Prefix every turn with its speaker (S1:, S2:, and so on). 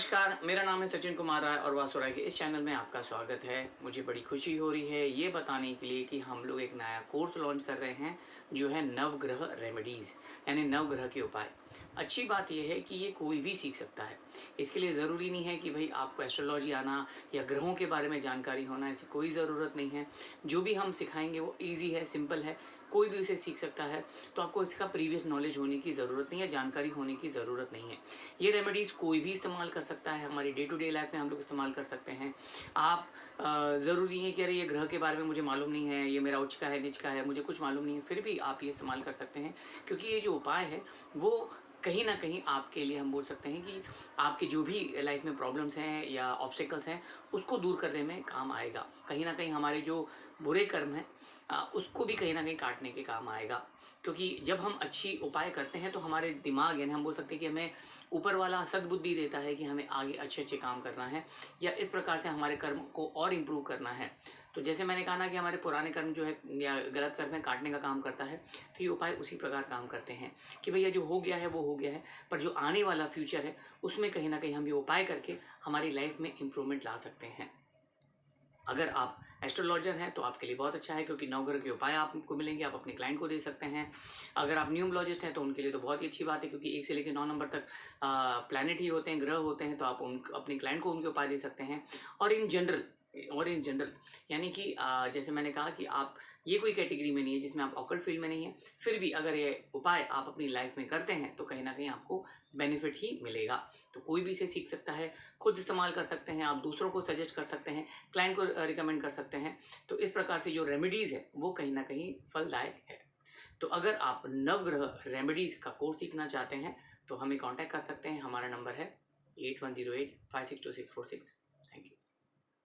S1: नमस्कार, मेरा नाम है सचिन कुमार राय और वासु राय के इस चैनल में आपका स्वागत है। मुझे बड़ी खुशी हो रही है ये बताने के लिए कि हम लोग एक नया कोर्स लॉन्च कर रहे हैं जो है नवग्रह रेमेडीज़ यानी नवग्रह के उपाय। अच्छी बात यह है कि ये कोई भी सीख सकता है। इसके लिए ज़रूरी नहीं है कि भाई आपको एस्ट्रोलॉजी आना या ग्रहों के बारे में जानकारी होना, ऐसी कोई ज़रूरत नहीं है। जो भी हम सिखाएंगे वो ईजी है, सिंपल है, कोई भी उसे सीख सकता है। तो आपको इसका प्रीवियस नॉलेज होने की ज़रूरत नहीं है, जानकारी होने की ज़रूरत नहीं है। ये रेमेडीज़ कोई भी इस्तेमाल कर सकता है, हमारी डे टू डे लाइफ में हम लोग इस्तेमाल कर सकते हैं। आप ज़रूरी नहीं है कि अरे ये ग्रह के बारे में मुझे मालूम नहीं है, ये मेरा उच्च का है, नीच का है, मुझे कुछ मालूम नहीं है, फिर भी आप ये इस्तेमाल कर सकते हैं। क्योंकि ये जो उपाय है वो कहीं न कहीं आपके लिए हम बोल सकते हैं कि आपके जो भी लाइफ में प्रॉब्लम्स हैं या ऑब्स्टेकल्स हैं, उसको दूर करने में काम आएगा। कहीं न कहीं हमारे जो बुरे कर्म हैं उसको भी कहीं न कहीं काटने के काम आएगा। क्योंकि जब हम अच्छी उपाय करते हैं तो हमारे दिमाग यानी हम बोल सकते हैं कि हमें ऊपर वाला सद्बुद्धि देता है कि हमें आगे अच्छे-अच्छे काम करना है या इस प्रकार से हमारे कर्म को और इम्प्रूव करना है। तो जैसे मैंने कहा ना कि हमारे पुराने कर्म जो है या गलत कर्म है काटने का काम करता है, तो ये उपाय उसी प्रकार काम करते हैं कि भैया जो हो गया है वो हो गया है, पर जो आने वाला फ्यूचर है उसमें कहीं न कहीं हम ये उपाय करके हमारी लाइफ में इम्प्रूवमेंट ला सकते हैं। अगर आप एस्ट्रोलॉजर हैं तो आपके लिए बहुत अच्छा है क्योंकि नवग्रह के उपाय आपको मिलेंगे, आप अपने क्लाइंट को दे सकते हैं। अगर आप न्यूमरोलॉजिस्ट हैं तो उनके लिए तो बहुत ही अच्छी बात है क्योंकि 1 से लेके 9 नंबर तक प्लैनेट ही होते हैं, ग्रह होते हैं, तो आप उन अपने क्लाइंट को उनके उपाय दे सकते हैं। और इन जनरल यानी कि जैसे मैंने कहा कि आप ये कोई कैटेगरी में नहीं है जिसमें आप ऑकल्ट फील्ड में नहीं है, फिर भी अगर ये उपाय आप अपनी लाइफ में करते हैं तो कहीं न कहीं आपको बेनिफिट ही मिलेगा। तो कोई भी इसे सीख सकता है, खुद इस्तेमाल कर सकते हैं, आप दूसरों को सजेस्ट कर सकते हैं, क्लाइंट को रिकमेंड कर सकते हैं। तो इस प्रकार से जो रेमेडीज़ है वो कहीं न कहीं फलदायक है। तो अगर आप नवग्रह रेमेडीज़ का कोर्स सीखना चाहते हैं तो हमें कॉन्टैक्ट कर सकते हैं। हमारा नंबर है 8108 562646।